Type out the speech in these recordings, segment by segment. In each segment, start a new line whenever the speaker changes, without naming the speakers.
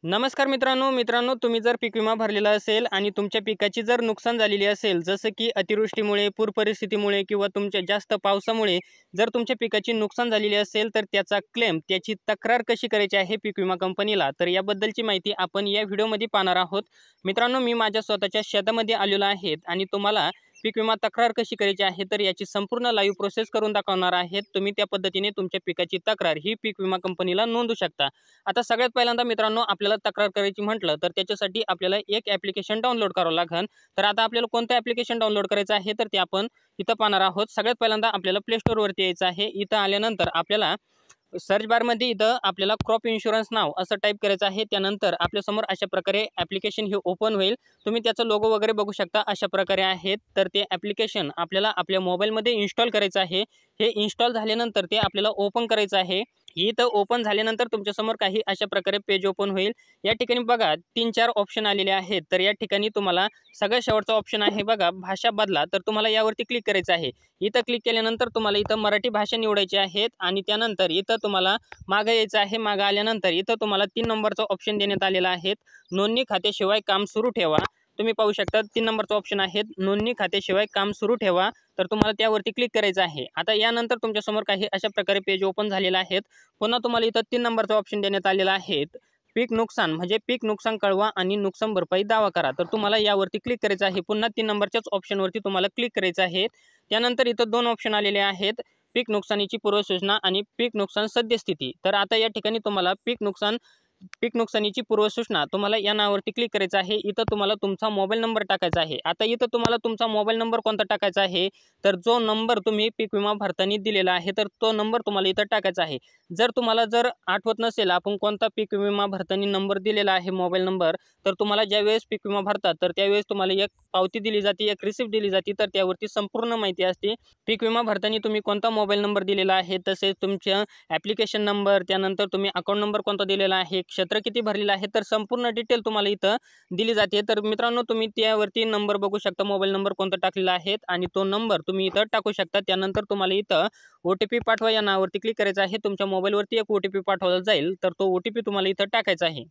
नमस्कार मित्रांनो, तुम्ही जर पीक विमा भरलेला असेल आणि तुमच्या पिकाची जर नुकसान झालेली असेल, जसं की अतिवृष्टीमुळे, पूर परिस्थितीमुळे किंवा तुमच्या जास्त पावसामुळे जर तुमच्या पिकाची नुकसान झालेली असेल, तर त्याचा क्लेम, त्याची तक्रार कशी करायची आहे पीक विमा कंपनीला, तर याबद्दलची माहिती आपण या व्हिडिओमध्ये पाहणार आहोत. मित्रांनो, मी माझ्या स्वतःच्या शेतामध्ये आलेलो आहे आणि तुम्हाला पीक विमा तक्रार कशी करायची आहे, तर याची संपूर्ण लाईव्ह प्रोसेस करून दाखवणार आहे. तुम्ही त्या पद्धतीने तुमच्या पिकाची तक्रार ही पीक विमा कंपनीला नोंदवू शकता. आता सगळ्यात पहिल्यांदा मित्रांनो, आपल्याला तक्रार करायची म्हटलं तर त्याच्यासाठी आपल्याला एक ॲप्लिकेशन डाउनलोड करावं लागेल. तर आता आपल्याला कोणतं ॲप्लिकेशन डाउनलोड करायचं आहे, तर ते आपण इथं पाहणार आहोत. सगळ्यात पहिल्यांदा आपल्याला प्ले स्टोअरवरती यायचं आहे. इथं आल्यानंतर आपल्याला सर्च बारमध्ये इथं आपल्याला क्रॉप इन्शुरन्स नाव असं टाईप करायचं आहे. त्यानंतर आपल्यासमोर अशा प्रकारे ॲप्लिकेशन हे ओपन होईल. तुम्ही त्याचा लोगो वगैरे बघू शकता, अशा प्रकारे आहेत. तर ते ॲप्लिकेशन आपल्याला आपल्या मोबाईलमध्ये इन्स्टॉल करायचं आहे. हे इन्स्टॉल झाल्यानंतर ते आपल्याला ओपन करायचं आहे. इथं ओपन झाल्यानंतर तुमच्यासमोर काही अशा प्रकारे पेज ओपन होईल. या ठिकाणी बघा 3-4 ऑप्शन आलेले आहेत. तर या ठिकाणी तुम्हाला सगळ्यात शेवटचा ऑप्शन आहे बघा, भाषा बदला. तर तुम्हाला यावरती क्लिक करायचं आहे. इथं क्लिक केल्यानंतर तुम्हाला इथं मराठी भाषा निवडायची आहेत आणि त्यानंतर इथं तुम्हाला मागे यायचं आहे. मागे आल्यानंतर इथं तुम्हाला 3 नंबरचा ऑप्शन देण्यात आलेला आहे. नोंदणी खात्याशिवाय काम सुरू ठेवा. तुम्ही पाहू शकता 3 नंबरचा ऑप्शन आहे, नोंदणी खात्याशिवाय काम सुरू ठेवा. तर तुम्हाला त्यावरती क्लिक करायचं आहे. आता यानंतर तुमच्यासमोर काही अशा प्रकारे पेज ओपन झालेलं आहेत. पुन्हा तुम्हाला इथं 3 नंबरचा ऑप्शन देण्यात आलेला आहे. पीक नुकसान म्हणजे पीक नुकसान कळवा आणि नुकसान भरपाई दावा करा. तर तुम्हाला यावरती क्लिक करायचं आहे. पुन्हा 3 नंबरच्याच ऑप्शनवरती तुम्हाला क्लिक करायचं आहे. त्यानंतर इथं 2 ऑप्शन आलेले आहेत. पीक नुकसानीची पूर्वसूचना आणि पीक नुकसान सद्यस्थिती. तर आता या ठिकाणी तुम्हाला पीक नुकसानीची पूर्वसूचना तुम्हाला या नावावरती क्लिक करायचं आहे. इथं तुम्हाला तुमचा मोबाईल नंबर टाकायचा आहे. आता इथं तुम्हाला तुमचा मोबाईल नंबर कोणता टाकायचा आहे, तर जो नंबर तुम्ही पीक विमा भरताना दिलेला आहे, तर तो नंबर तुम्हाला इथं टाकायचा आहे. जर तुम्हाला आठवत नसेल आपण कोणता पीक विमा भरताना नंबर दिलेला आहे मोबाईल नंबर, तर तुम्हाला ज्यावेळेस पीक विमा भरतात तर त्यावेळेस तुम्हाला एक पावती दिली जाते, एक रिसिप्ट दिली जाते. तर त्यावरती संपूर्ण माहिती असते. पीक विमा भरताना तुम्ही कोणता मोबाईल नंबर दिलेला आहे, तसेच तुमच्या ॲप्लिकेशन नंबर, त्यानंतर तुम्ही अकाउंट नंबर कोणता दिलेला आहे, क्षेत्र किती भरलेलं आहे, तर संपूर्ण डिटेल तुम्हाला इथं दिली जाते. तर मित्रांनो, तुम्ही त्यावरती नंबर बघू शकता, मोबाईल नंबर कोणता टाकलेला आहे आणि तो नंबर तुम्ही इथं टाकू शकता. त्यानंतर तुम्हाला इथं OTP पाठवा या नावावरती क्लिक करायचं आहे. तुमच्या मोबाईलवरती एक OTP पाठवला जाईल, तर तो OTP तुम्हाला इथं टाकायचा आहे.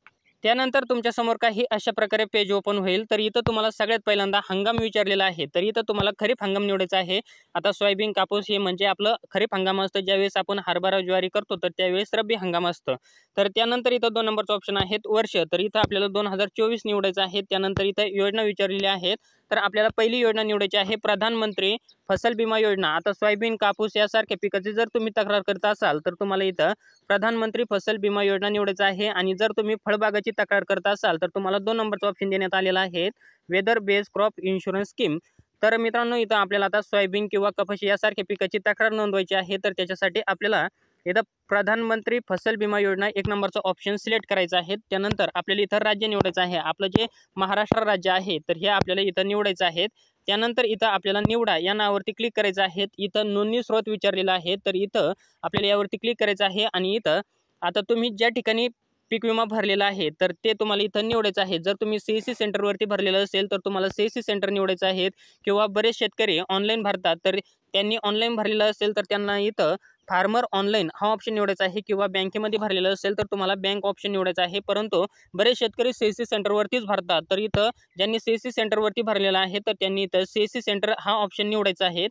त्यानंतर तुमच्यासमोर काही अशा प्रकारे पेज ओपन होईल. तर इथं तुम्हाला सगळ्यात पहिल्यांदा हंगाम विचारलेला आहे. तर इथं तुम्हाला खरीप हंगाम निवडायचा आहे. आता सोयाबीन, कापूस हे म्हणजे आपलं खरीप हंगाम असतं. ज्यावेळेस आपण हरभरा, ज्वारी करतो, तर त्यावेळेस रब्बी हंगाम असतं. तर त्यानंतर इथं 2 नंबरचं ऑप्शन आहेत वर्ष. तर इथं आपल्याला 2024 निवडायचं आहे. त्यानंतर इथं योजना विचारलेल्या आहेत. तर आपल्याला पहिली योजना निवडायची आहे प्रधानमंत्री फसल विमा योजना. आता सोयाबीन, कापूस यासारख्या पिकाची जर तुम्ही तक्रार करत असाल, तर तुम्हाला इथं प्रधानमंत्री फसल विमा योजना निवडायचं आहे. आणि जर तुम्ही फळबागाची तक्रार करत असाल, तर तुम्हाला 2 नंबरचा ऑप्शन देण्यात आलेला आहे weather based crop insurance scheme. तर मित्रांनो, इथं आपल्याला आता सोयाबीन किंवा कपाशी यासारख्या पिकाची तक्रार नोंदवायची आहे. तर त्याच्यासाठी आपल्याला इथं प्रधानमंत्री फसल विमा योजना 1 नंबरचा ऑप्शन सिलेक्ट करायचा आहे. त्यानंतर आपल्याला इथं राज्य निवडायचं आहे. आपलं जे महाराष्ट्र राज्य आहे, तर हे आपल्याला इथं निवडायचं आहे. त्यानंतर इथं आपल्याला निवडा या नावावरती क्लिक करायचं आहे. इथं नोंदणी स्रोत विचारलेला आहे. तर इथं आपल्याला यावरती क्लिक करायचं आहे आणि इथं आता तुम्ही ज्या ठिकाणी पीक विमा भरलेला आहे, तर ते तुम्हाला इथं निवडायचं आहे. जर तुम्ही CSC सेंटरवरती भरलेलं असेल, तर तुम्हाला CSC सेंटर निवडायचं आहे. किंवा बरेच शेतकरी ऑनलाईन भरतात, तर त्यांनी ऑनलाईन भरलेलं असेल, तर त्यांना इथं फार्मर ऑनलाईन हा ऑप्शन निवडायचा आहे. किंवा बँकेमध्ये भरलेलं असेल, तर तुम्हाला बँक ऑप्शन निवडायचा आहे. परंतु बरेच शेतकरी CSC सेंटरवरतीच भरतात. तर इथं ज्यांनी CSC सेंटरवरती भरलेलं आहे, तर त्यांनी इथं CSC सेंटर हा ऑप्शन निवडायचा आहे.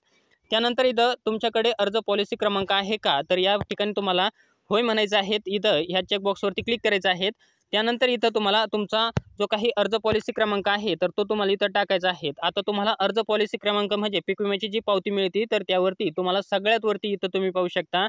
त्यानंतर इथं तुमच्याकडे अर्ज पॉलिसी क्रमांक आहे का, तर या ठिकाणी तुम्हाला होय म्हणायचं आहे. इथं ह्या चेकबॉक्सवरती क्लिक करायचं आहे. त्यानंतर इथं तुम्हाला तुमचा जो काही अर्ज पॉलिसी क्रमांक आहे, तर तो तुम्हाला इथं टाकायचा आहे. आता तुम्हाला अर्ज पॉलिसी क्रमांक म्हणजे पीक विम्याची जी पावती मिळते, तर त्यावरती तुम्हाला सगळ्यात वरती इथं तुम्ही पाहू शकता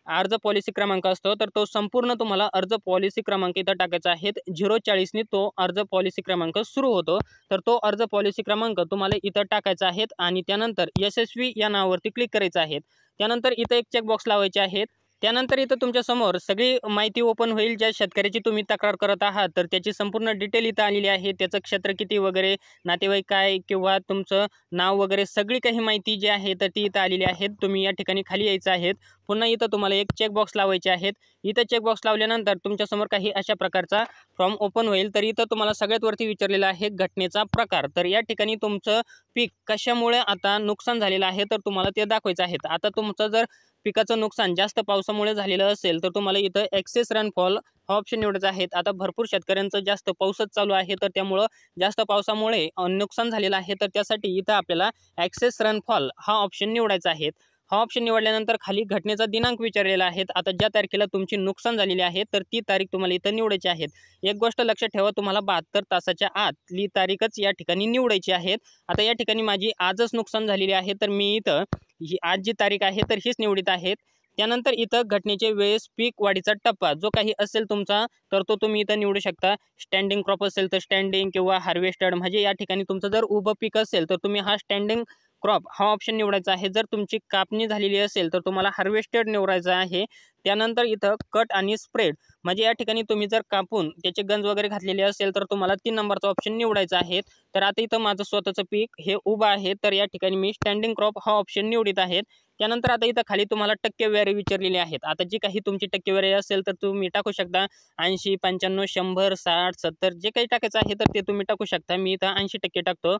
अर्ज पॉलिसी क्रमांक असतो. तर तो संपूर्ण तुम्हाला अर्ज पॉलिसी क्रमांक इथं टाकायचा आहे. 040 ने तो अर्ज पॉलिसी क्रमांक सुरू होतो. तर तो अर्ज पॉलिसी क्रमांक तुम्हाला इथं टाकायचा आहे आणि त्यानंतर यशस्वी या नावावरती क्लिक करायचं आहे. त्यानंतर इथं एक चेकबॉक्स लावायचे आहेत. त्यानंतर इथं तुमच्यासमोर सगळी माहिती ओपन होईल. ज्या शेतकऱ्याची तुम्ही तक्रार करत आहात, तर त्याची संपूर्ण डिटेल इथं आलेली आहे. त्याचं क्षेत्र किती वगैरे, नातेवाईक काय किंवा तुमचं नाव वगैरे सगळी काही माहिती जी आहे, तर ती इथं आलेली आहे. तुम्ही या ठिकाणी खाली यायचं आहे. पुन्हा इथं तुम्हाला एक चेकबॉक्स लावायचे आहेत. इथं चेकबॉक्स लावल्यानंतर तुमच्यासमोर काही अशा प्रकारचा फॉर्म ओपन होईल. तर इथं तुम्हाला सगळ्यात वरती विचारलेलं आहे घटनेचा प्रकार. तर या ठिकाणी तुमचं पीक कशामुळे आता नुकसान झालेलं आहे, तर तुम्हाला ते दाखवायचं आहे. आता तुमचं जर पिकाचं नुकसान जास्त पावसामुळे झालेलं असेल तर तुम्हाला इथं एक्सेस रेनफॉल हा ऑप्शन निवडायचा आहे. आता भरपूर शेतकऱ्यांचं जास्त पाऊसच चालू आहे, तर त्यामुळं जास्त पावसामुळे नुकसान झालेलं आहे, तर त्यासाठी इथं आपल्याला एक्सेस रेनफॉल हा ऑप्शन निवडायचा आहे. हा ऑप्शन निवडल्यानंतर खाली घटनेचा दिनांक विचारलेला आहे. आता ज्या तारखेला तुमची नुकसान झालेली आहे तर ती तारीख तुम्हाला इथं निवडायची आहे. एक गोष्ट लक्षात ठेवा, तुम्हाला 72 तासाच्या आतली तारीखच या ठिकाणी निवडायची आहे. आता या ठिकाणी माझी आजच नुकसान झालेली आहे, तर मी इथं ही आज जी तारीख आहे तर हीच निवडीत आहे. त्यानंतर इथं घटनेच्या वेळेस पीक वाढीचा टप्पा जो काही असेल तुमचा तर तो तुम्ही इथं निवडू शकता. स्टँडिंग क्रॉप असेल तर स्टँडिंग किंवा हार्वेस्टेड, म्हणजे या ठिकाणी तुमचं जर उभं पीक असेल तर तुम्ही हा स्टँडिंग क्रॉप हा ऑप्शन निवडायचा आहे. जर तुमची कापणी झालेली असेल तर तुम्हाला हार्वेस्टेड निवडायचं आहे. त्यानंतर इथं कट आणि स्प्रेड, म्हणजे या ठिकाणी तुम्ही जर कापून त्याचे गंज वगैरे घातलेले असेल तर तुम्हाला 3 नंबरचा ऑप्शन निवडायचा आहे. तर आता इथं माझं स्वतःचं पीक हे उभं आहे, तर या ठिकाणी मी स्टँडिंग क्रॉप हा ऑप्शन निवडीत आहे. त्यानंतर आता इथं खाली तुम्हाला टक्केवारी विचारलेली आहेत. आता जी काही तुमची टक्केवारी असेल तर तुम्ही टाकू शकता 80, 95, 100, 60, 70 जे काही टाकायचं आहे तर ते तुम्ही टाकू शकता. मी इथं 80% टाकतो.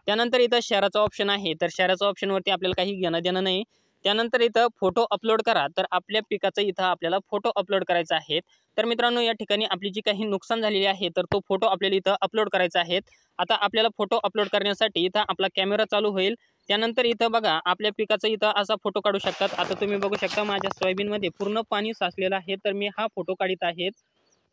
त्यानंतर इथं शहराचा ऑप्शन आहे, तर शहराच्या ऑप्शनवरती आपल्याला काही घेणं देणं नाही. त्यानंतर इथं फोटो अपलोड करा, तर आपल्या पिकाचं इथं आपल्याला फोटो अपलोड करायचा आहे. तर मित्रांनो, या ठिकाणी आपली जी काही नुकसान झालेली आहे तर तो फोटो आपल्याला इथं अपलोड करायचा आहे. आता आपल्याला फोटो अपलोड करण्यासाठी इथं आपला कॅमेरा चालू होईल. त्यानंतर इथं बघा आपल्या पिकाचा इथं असा फोटो काढू शकतात. आता तुम्ही बघू शकता माझ्या सोयाबीनमध्ये पूर्ण पाणी साचलेलं आहे, तर मी हा फोटो काढीत आहे.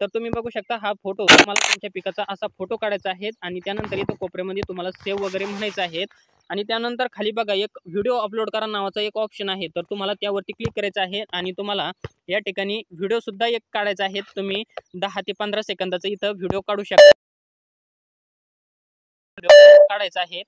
तर तुम्ही बघू शकता हा फोटो तुम्हाला तुमच्या पिकाचा असा फोटो काढायचा आहे आणि त्यानंतर इथं कोपऱ्यामध्ये तुम्हाला सेव्ह वगैरे म्हणायचं आहे. आणि त्यानंतर खाली बघा एक व्हिडिओ अपलोड करा नावाचा एक ऑप्शन आहे, तर तुम्हाला त्यावरती क्लिक करायचं आहे आणि तुम्हाला या ठिकाणी व्हिडिओ सुद्धा एक काढायचा आहे. तुम्ही 10 ते 15 सेकंदाचा इथं व्हिडिओ काढू शकता. काढायचा आहे.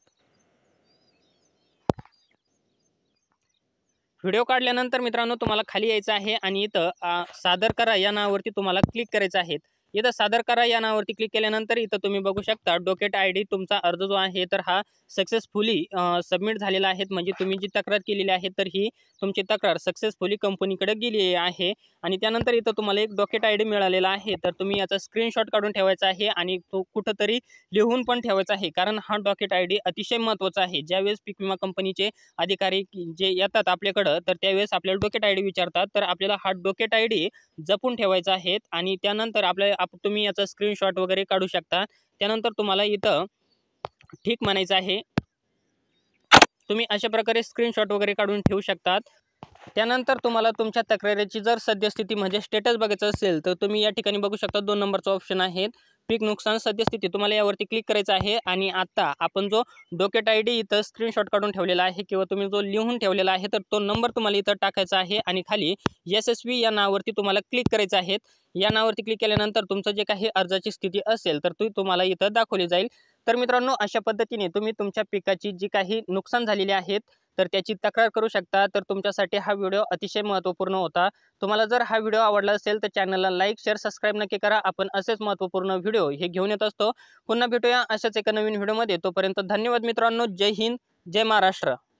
व्हिडिओ काढल्यानंतर मित्रांनो तुम्हाला खाली यायचं आहे आणि इथं सादर करा या नावावरती तुम्हाला क्लिक करायचं आहे. इथं सादर करा या नावावरती क्लिक केल्यानंतर इथं तुम्ही बघू शकता डॉक्युमेंट आयडी तुमचा अर्ज जो आहे तर हा सक्सेसफुली सबमिट झालेला आहे. म्हणजे तुम्ही जी तक्रार केलेली आहे तर ही तुमची तक्रार सक्सेसफुली कंपनीकडे गेली आहे. आणि त्यानंतर इथं तुम्हाला एक डॉक्युमेंट आयडी मिळालेला आहे, तर तुम्ही याचा स्क्रीनशॉट काढून ठेवायचा आहे आणि तो कुठंतरी लिहून पण ठेवायचा आहे, कारण हा डॉक्युमेंट आयडी अतिशय महत्त्वाचा आहे. ज्यावेळेस पीक विमा कंपनीचे अधिकारी जे येतात आपल्याकडं तर त्यावेळेस आपल्याला डॉक्युमेंट आयडी विचारतात, तर आपल्याला हा डॉक्युमेंट आयडी जपून ठेवायचा आहे. आणि त्यानंतर तुम्ही याचा स्क्रीनशॉट वगैरे काढू शकता. त्यानंतर तुम्हाला इथं ठीक म्हणायचं आहे. तुम्ही अशा प्रकारे स्क्रीनशॉट वगैरे काढून ठेवू शकतात. त्यानंतर तुम्हाला तुमच्या तक्रारीची जर सद्यस्थिती म्हणजे स्टेटस बघायचं असेल तर तुम्ही या ठिकाणी बघू शकता 2 नंबरचा ऑप्शन आहे पीक नुकसान सद्यस्थिती, तुम्हाला यावरती क्लिक करायचं आहे. आणि आता आपण जो डॉक्युमेंट आयडी इथं स्क्रीनशॉट काढून ठेवलेला आहे किंवा तुम्ही जो लिहून ठेवलेला आहे तर तो नंबर तुम्हाला इथं टाकायचा आहे आणि खाली यशस्वी या नावावरती तुम्हाला क्लिक करायचं आहे. या नावावरती क्लिक केल्यानंतर तुमचं जे काही अर्जाची स्थिती असेल तर ती तुम्हाला इथं दाखवली जाईल. तर मित्रांनो, अशा पद्धतीने तुम्ही तुमच्या पिकाची जी काही नुकसान झालेली आहेत तर त्याची तक्रार करू शकता. तर तुमच्यासाठी हा व्हिडिओ अतिशय महत्त्वपूर्ण होता. तुम्हाला जर हा व्हिडिओ आवडला असेल तर चॅनलला लाईक, शेअर, सबस्क्राईब नक्की करा. आपण असेच महत्त्वपूर्ण व्हिडिओ हे घेऊन येत असतो. पुन्हा भेटूया अशाच एका नवीन व्हिडिओमध्ये. तोपर्यंत धन्यवाद मित्रांनो. जय हिंद, जय महाराष्ट्र.